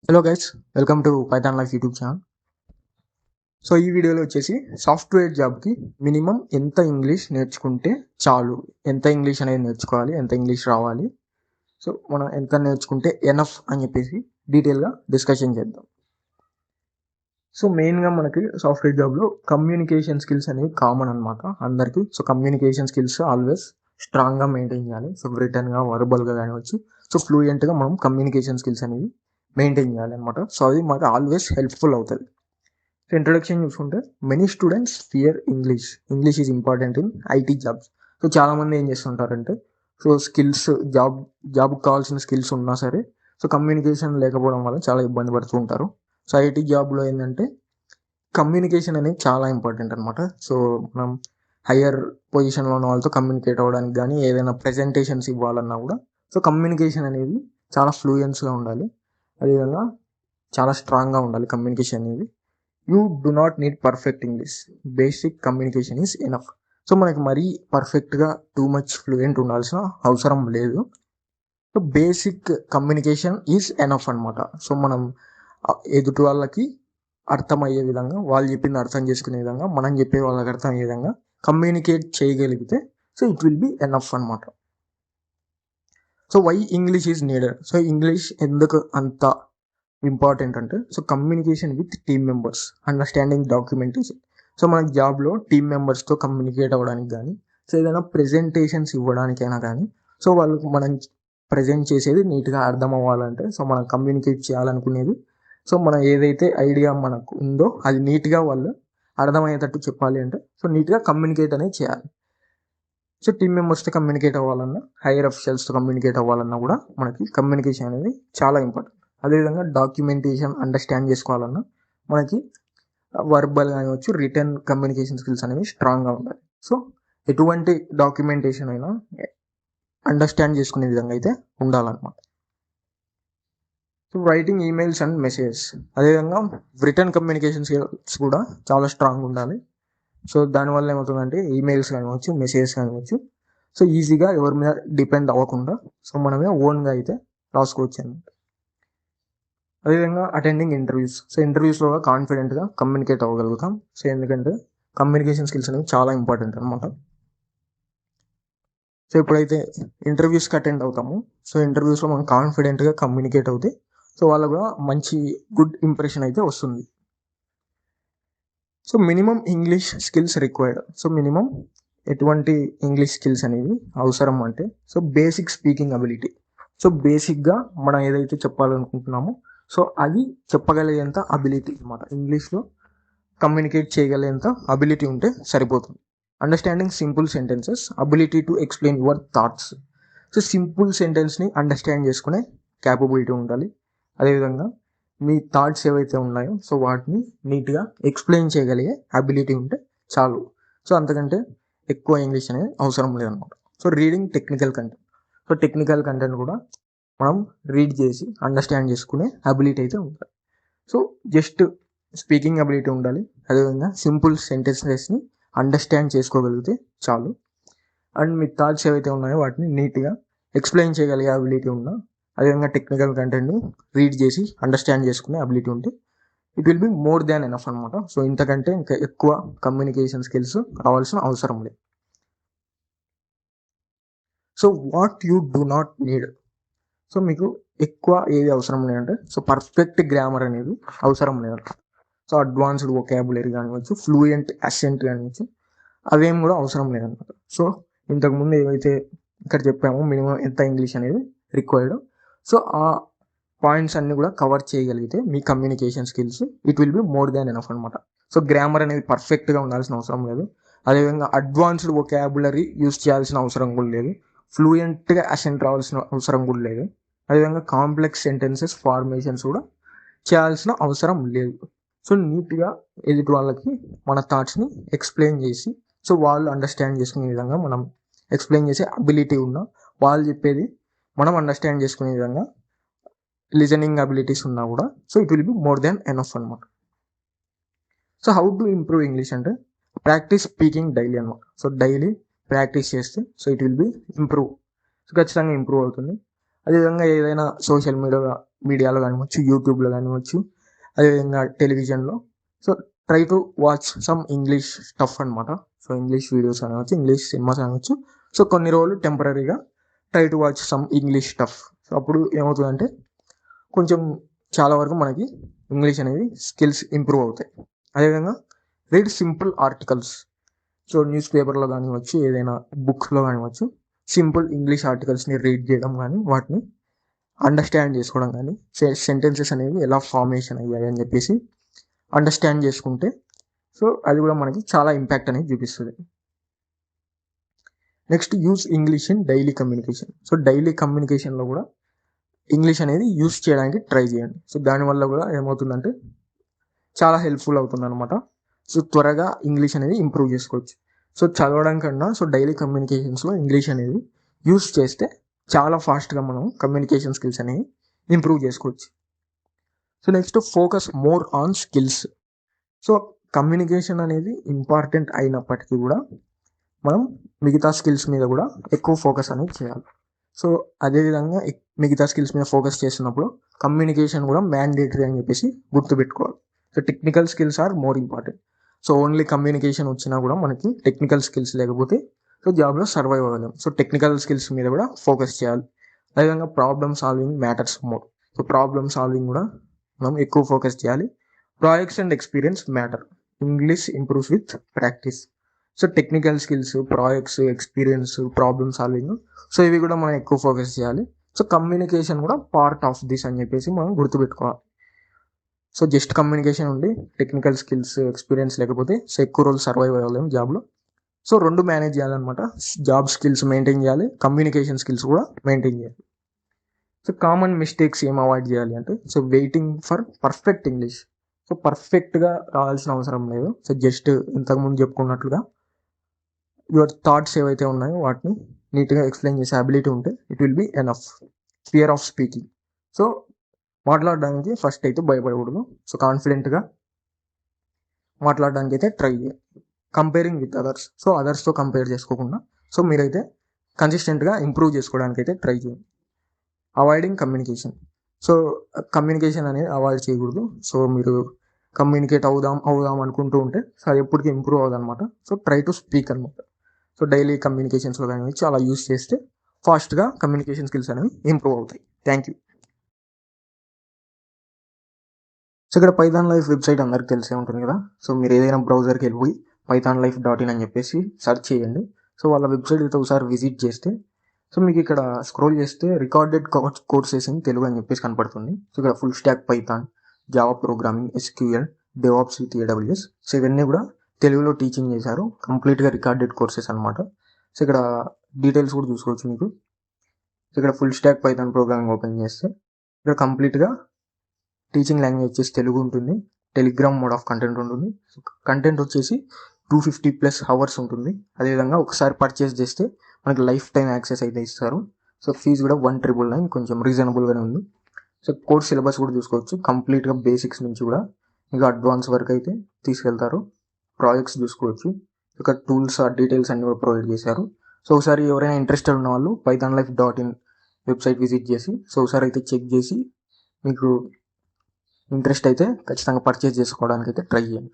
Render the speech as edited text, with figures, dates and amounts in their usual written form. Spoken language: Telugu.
Hello guys, welcome to Python life YouTube channel. So ఈ వీడియోలో వచ్చేసి సాఫ్ట్వేర్ జాబ్కి మినిమం ఎంత ఇంగ్లీష్ నేర్చుకుంటే చాలు, ఎంత ఇంగ్లీష్ అనేది నేర్చుకోవాలి, ఎంత ఇంగ్లీష్ రావాలి, సో మనం ఎంత నేర్చుకుంటే ఎనఫ్ అని చెప్పేసి డీటెయిల్గా డిస్కషన్ చేద్దాం. సో మెయిన్గా మనకి సాఫ్ట్వేర్ జాబ్లో కమ్యూనికేషన్ స్కిల్స్ అనేవి కామన్ అనమాట అందరికీ. సో కమ్యూనికేషన్ స్కిల్స్ ఆల్వేస్ స్ట్రాంగ్గా మెయింటైన్ చేయాలి. సో రిటర్న్గా, వర్బల్గా కానివచ్చు, సో ఫ్లూయెంట్గా మనం కమ్యూనికేషన్ స్కిల్స్ అనేవి మెయింటైన్ చేయాలన్నమాట. సో అది మనకు ఆల్వేస్ హెల్ప్ఫుల్ అవుతుంది. సో ఇంట్రొడక్షన్ చూసుకుంటే many students fear English is important in IT jobs. So చాలామంది ఏం చేస్తుంటారంటే, సో స్కిల్స్ జాబ్కి కావాల్సిన స్కిల్స్ ఉన్నా సరే సో కమ్యూనికేషన్ లేకపోవడం వల్ల చాలా ఇబ్బంది పడుతూ ఉంటారు. సో ఐటీ జాబ్లో ఏంటంటే కమ్యూనికేషన్ అనేది చాలా ఇంపార్టెంట్ అనమాట. సో మనం హయ్యర్ పొజిషన్లో ఉన్న వాళ్ళతో కమ్యూనికేట్ అవ్వడానికి కానీ, ఏదైనా ప్రజెంటేషన్స్ ఇవ్వాలన్నా కూడా సో కమ్యూనికేషన్ అనేది చాలా ఫ్లూయెన్స్గా ఉండాలి. అదేవిధంగా చాలా స్ట్రాంగ్గా ఉండాలి కమ్యూనికేషన్ అనేది. You do not need perfect English, basic communication is enough. So మనకి మరీ పర్ఫెక్ట్గా టూ మచ్ ఫ్లూయెంట్ ఉండాల్సిన అవసరం లేదు. So basic communication is enough అనమాట. సో మనం ఎదుటి వాళ్ళకి అర్థమయ్యే విధంగా, వాళ్ళు చెప్పింది అర్థం చేసుకునే విధంగా, మనం చెప్పే వాళ్ళకి అర్థమయ్యే విధంగా కమ్యూనికేట్ చేయగలిగితే so it will be enough అనమాట. So why English is needed? So English ఎందుకు అంత ఇంపార్టెంట్ అంటే, so communication with team members, understanding documentation. So మన జాబ్లో టీమ్ మెంబర్స్తో కమ్యూనికేట్ అవ్వడానికి కానీ, సో ఏదైనా ప్రెజెంటేషన్స్ ఇవ్వడానికైనా కానీ, సో వాళ్ళకు మనం ప్రజెంట్ చేసేది నీట్గా అర్థం అవ్వాలంటే, సో మనం కమ్యూనికేట్ చేయాలనుకునేది, సో మనం ఏదైతే ఐడియా మనకు ఉందో అది నీట్గా వాళ్ళు అర్థమయ్యేటట్టు చెప్పాలి అంటే, సో నీట్గా కమ్యూనికేట్ అనేది చేయాలి. సో టీమ్ మెంబర్స్తో కమ్యూనికేట్ అవ్వాలన్నా, హైయర్ అఫీషియల్స్తో కమ్యూనికేట్ అవ్వాలన్నా కూడా మనకి కమ్యూనికేషన్ అనేది చాలా ఇంపార్టెంట్. అదేవిధంగా డాక్యుమెంటేషన్ అండర్స్టాండ్ చేసుకోవాలన్నా మనకి వర్బల్ కానివచ్చు, రిటర్న్ కమ్యూనికేషన్ స్కిల్స్ అనేవి స్ట్రాంగ్గా ఉండాలి. సో ఎటువంటి డాక్యుమెంటేషన్ అయినా అండర్స్టాండ్ చేసుకునే విధంగా అయితే ఉండాలన్నమాట. So writing emails and messages, అదేవిధంగా రిటర్న్ కమ్యూనికేషన్ స్కిల్స్ కూడా చాలా స్ట్రాంగ్ ఉండాలి. సో దానివల్ల ఏమవుతుందంటే ఈమెయిల్స్ కానివచ్చు, మెసేజెస్ కానివచ్చు, సో ఈజీగా ఎవరి మీద డిపెండ్ అవ్వకుండా సో మనమే ఓన్గా అయితే రాసుకోవచ్చు అన్నమాట. అదేవిధంగా అటెండింగ్ ఇంటర్వ్యూస్, సో ఇంటర్వ్యూస్లో కాన్ఫిడెంట్గా కమ్యూనికేట్ అవ్వగలుగుతాం. సో ఎందుకంటే కమ్యూనికేషన్ స్కిల్స్ అనేవి చాలా ఇంపార్టెంట్ అనమాట. సో ఎప్పుడైతే ఇంటర్వ్యూస్కి అటెండ్ అవుతామో సో ఇంటర్వ్యూస్లో మనం కాన్ఫిడెంట్గా కమ్యూనికేట్ అవుతే సో వాళ్ళకు కూడా మంచి గుడ్ ఇంప్రెషన్ అయితే వస్తుంది. So minimum English skills required. So minimum ఎటువంటి ఇంగ్లీష్ స్కిల్స్ అనేవి అవసరం అంటే, so basic speaking ability. So బేసిక్గా మనం ఏదైతే చెప్పాలనుకుంటున్నామో సో అది చెప్పగలిగేంత అబిలిటీ అనమాట. ఇంగ్లీష్లో కమ్యూనికేట్ చేయగలిగేంత అబిలిటీ ఉంటే సరిపోతుంది. Understanding simple sentences, ability to explain your thoughts. So simple సెంటెన్స్ని అండర్స్టాండ్ చేసుకునే క్యాపబిలిటీ ఉండాలి. అదేవిధంగా మీ థాట్స్ ఏవైతే ఉన్నాయో సో వాటిని నీట్గా ఎక్స్ప్లెయిన్ చేయగలిగే అబిలిటీ ఉంటే చాలు. సో అంతకంటే ఎక్కువ ఇంగ్లీష్ అనేది అవసరం లేదనమాట. So reading technical content. So technical content కూడా మనం రీడ్ చేసి అండర్స్టాండ్ చేసుకునే అబిలిటీ అయితే ఉండాలి. సో జస్ట్ స్పీకింగ్ అబిలిటీ ఉండాలి. అదేవిధంగా సింపుల్ సెంటెన్సెస్ని అండర్స్టాండ్ చేసుకోగలిగితే చాలు. అండ్ మీ థాట్స్ ఏవైతే ఉన్నాయో వాటిని నీట్గా ఎక్స్ప్లెయిన్ చేయగలిగే అబిలిటీ ఉన్నా, అదేవిధంగా టెక్నికల్ కంటెంట్ని రీడ్ చేసి అండర్స్టాండ్ చేసుకునే అబిలిటీ ఉంటే it will be more than enough అనమాట. సో ఇంతకంటే ఇంకా ఎక్కువ కమ్యూనికేషన్ స్కిల్స్ రావాల్సిన అవసరం లేదు. So what you do not need. So మీకు ఎక్కువ ఏది అవసరం లేదంటే, సో పర్ఫెక్ట్ గ్రామర్ అనేది అవసరం లేదు. సో అడ్వాన్స్డ్ వొకాబులరీ కానివచ్చు, ఫ్లూయెంట్ అసెంట్ కానివచ్చు, అవేం కూడా అవసరం లేదన్నమాట. సో ఇంతకుముందు ఏవైతే ఇక్కడ చెప్పామో మినిమం ఎంత ఇంగ్లీష్ అనేది రిక్వైర్డ్, సో ఆ పాయింట్స్ అన్ని కూడా కవర్ చేయగలిగితే మీ communication skills it will be more than enough అనమాట. సో గ్రామర్ అనేది పర్ఫెక్ట్గా ఉండాల్సిన అవసరం లేదు. అదేవిధంగా అడ్వాన్స్డ్ వొకాబులరీ యూస్ చేయాల్సిన అవసరం కూడా లేదు. ఫ్లూయెంట్గా అసెంట్ రావాల్సిన అవసరం కూడా లేదు. అదేవిధంగా కాంప్లెక్స్ సెంటెన్సెస్ ఫార్మేషన్స్ కూడా చేయాల్సిన అవసరం లేదు. సో నీట్గా ఎదుటి వాళ్ళకి మన థాట్స్ని ఎక్స్ప్లెయిన్ చేసి సో వాళ్ళు అండర్స్టాండ్ చేసుకునే విధంగా మనం ఎక్స్ప్లెయిన్ చేసే అబిలిటీ ఉన్నా, వాళ్ళు చెప్పేది మనం అండర్స్టాండ్ చేసుకునే విధంగా లిజనింగ్ అబిలిటీస్ ఉన్నా కూడా so it will be more than enough అనమాట. So how to improve English అంటే ప్రాక్టీస్ స్పీకింగ్ డైలీ అనమాట. సో డైలీ ప్రాక్టీస్ చేస్తే so it will be improve. So ఖచ్చితంగా ఇంప్రూవ్ అవుతుంది. అదేవిధంగా ఏదైనా సోషల్ మీడియాలో కానివచ్చు, యూట్యూబ్లో కానివచ్చు, అదేవిధంగా టెలివిజన్లో. So try to watch some English stuff అనమాట. సో ఇంగ్లీష్ వీడియోస్ అనవచ్చు, ఇంగ్లీష్ సినిమాస్ అనవచ్చు. సో కొన్ని రోజులు టెంపరీగా try to watch some English stuff. So అప్పుడు ఏమవుతుందంటే కొంచెం చాలా వరకు మనకి ఇంగ్లీష్ అనేది స్కిల్స్ ఇంప్రూవ్ అవుతాయి. అదేవిధంగా read simple articles. So news పేపర్లో కానివచ్చు, ఏదైనా బుక్స్లో కానివచ్చు, సింపుల్ ఇంగ్లీష్ ఆర్టికల్స్ని రీడ్ చేయడం కానీ, వాటిని అండర్స్టాండ్ చేసుకోవడం కానీ, సెంటెన్సెస్ అనేవి ఎలా ఫార్మేషన్ అయ్యాయి అని చెప్పేసి అండర్స్టాండ్ చేసుకుంటే సో అది కూడా మనకి చాలా ఇంపాక్ట్ అనేది చూపిస్తుంది. Next, use English in daily communication. So daily కమ్యూనికేషన్లో కూడా ఇంగ్లీష్ అనేది యూజ్ చేయడానికి ట్రై చేయండి. సో దానివల్ల కూడా ఏమవుతుందంటే చాలా హెల్ప్ఫుల్ అవుతుంది అనమాట. సో త్వరగా ఇంగ్లీష్ అనేది ఇంప్రూవ్ చేసుకోవచ్చు. సో చదవడం కన్నా సో డైలీ కమ్యూనికేషన్స్లో ఇంగ్లీష్ అనేది యూజ్ చేస్తే చాలా ఫాస్ట్గా మనం కమ్యూనికేషన్ స్కిల్స్ అనేవి ఇంప్రూవ్ చేసుకోవచ్చు. So next, focus more on skills. So communication అనేది ఇంపార్టెంట్ అయినప్పటికీ కూడా మనం మిగతా స్కిల్స్ మీద కూడా ఎక్కువ ఫోకస్ అనేది చేయాలి. సో అదేవిధంగా మిగతా స్కిల్స్ మీద ఫోకస్ చేసినప్పుడు కమ్యూనికేషన్ కూడా మ్యాండేటరీ అని చెప్పేసి గుర్తుపెట్టుకోవాలి. So technical skills are more important. So only communication వచ్చినా కూడా మనకి టెక్నికల్ స్కిల్స్ లేకపోతే సో జాబ్లో సర్వైవ్ అవ్వలేం. సో టెక్నికల్ స్కిల్స్ మీద కూడా ఫోకస్ చేయాలి. అదేవిధంగా problem solving matters more. So problem solving కూడా మనం ఎక్కువ ఫోకస్ చేయాలి. Projects and experience matter. English improves with practice. So technical skills, projects, experience, problem solving, so ఇవి కూడా మనం ఎక్కువ ఫోకస్ చేయాలి. సో కమ్యూనికేషన్ కూడా పార్ట్ ఆఫ్ దిస్ అని చెప్పేసి మనం గుర్తుపెట్టుకోవాలి. సో జస్ట్ కమ్యూనికేషన్ ఉండి టెక్నికల్ స్కిల్స్, ఎక్స్పీరియన్స్ లేకపోతే సో ఎక్కువ రోజులు సర్వైవ్ అవ్వలేము జాబ్లో. సో రెండు మేనేజ్ చేయాలన్నమాట. జాబ్ స్కిల్స్ మెయింటైన్ చేయాలి, కమ్యూనికేషన్ స్కిల్స్ కూడా మెయింటైన్ చేయాలి. సో కామన్ మిస్టేక్స్ ఏం అవాయిడ్ చేయాలి అంటే so waiting for perfect English. So పర్ఫెక్ట్గా రావాల్సిన అవసరం లేదు. సో జస్ట్ ఇంతకుముందు చెప్పుకున్నట్లుగా యువర్ థాట్స్ ఏవైతే ఉన్నాయో వాటిని నీట్గా ఎక్స్ప్లెయిన్ చేసే అబిలిటీ ఉంటే it will be enough. Fear of speaking. So మాట్లాడడానికి ఫస్ట్ అయితే భయపడకూడదు. సో కాన్ఫిడెంట్గా మాట్లాడడానికి అయితే ట్రై చేయాలి. Comparing with others. సో అదర్స్తో కంపేర్ చేసుకోకుండా సో మీరైతే కన్సిస్టెంట్గా ఇంప్రూవ్ చేసుకోవడానికి అయితే ట్రై చేయండి. Avoiding communication. సో కమ్యూనికేషన్ అనేది అవాయిడ్ చేయకూడదు. సో మీరు కమ్యూనికేట్ అవుదాం అనుకుంటూ ఉంటే సో అది ఎప్పటికీ ఇంప్రూవ్ అవ్వదు అనమాట. సో ట్రై టు స్పీక్ అనమాట. సో డైలీ కమ్యూనికేషన్స్లో కానీ చాలా యూజ్ చేస్తే ఫాస్ట్గా కమ్యూనికేషన్ స్కిల్స్ అనేవి ఇంప్రూవ్ అవుతాయి. Thank you. సో ఇక్కడ పైథాన్ లైఫ్ వెబ్సైట్ అందరికి తెలిసే ఉంటుంది కదా. సో మీరు ఏదైనా బ్రౌజర్కి వెళ్ళిపోయి pythonlife.in అని చెప్పేసి సెర్చ్ చేయండి. సో వాళ్ళ వెబ్సైట్ అయితే ఒకసారి విజిట్ చేస్తే సో మీకు ఇక్కడ స్క్రోల్ చేస్తే రికార్డెడ్ కోర్సెస్ ఇన్ తెలుగు అని చెప్పేసి కనపడుతుంది. సో ఇక్కడ full stack Python, Java programming, SQL, DevOps with AWS. So ఇవన్నీ కూడా తెలుగులో టీచింగ్ చేశారు. కంప్లీట్గా రికార్డెడ్ కోర్సెస్ అనమాట. సో ఇక్కడ డీటెయిల్స్ కూడా చూసుకోవచ్చు మీకు. సో ఇక్కడ full stack Python programming open చేస్తే ఇక్కడ కంప్లీట్గా టీచింగ్ లాంగ్వేజ్ వచ్చేసి తెలుగు ఉంటుంది. టెలిగ్రామ్ మోడ్ ఆఫ్ కంటెంట్ ఉంటుంది. కంటెంట్ వచ్చేసి 250+ అవర్స్ ఉంటుంది. అదేవిధంగా ఒకసారి పర్చేస్ చేస్తే మనకి లైఫ్ టైం యాక్సెస్ అయితే ఇస్తారు. సో ఫీజు కూడా 1,999, కొంచెం రీజనబుల్గానే ఉంది. సో కోర్స్ సిలబస్ కూడా చూసుకోవచ్చు. కంప్లీట్గా బేసిక్స్ నుంచి కూడా ఇంకా అడ్వాన్స్ వరకు అయితే తీసుకెళ్తారు. ప్రాజెక్ట్స్ చూసుకోవచ్చు. ఇక్కడ టూల్స్, డీటెయిల్స్ అన్ని కూడా ప్రొవైడ్ చేశారు. సో ఒకసారి ఎవరైనా ఇంట్రెస్టెడ్ ఉన్న వాళ్ళు pythonlife.in వెబ్సైట్ విజిట్ చేసి సో ఒకసారి అయితే చెక్ చేసి మీకు ఇంట్రెస్ట్ అయితే ఖచ్చితంగా పర్చేస్ చేసుకోవడానికి అయితే ట్రై చేయండి.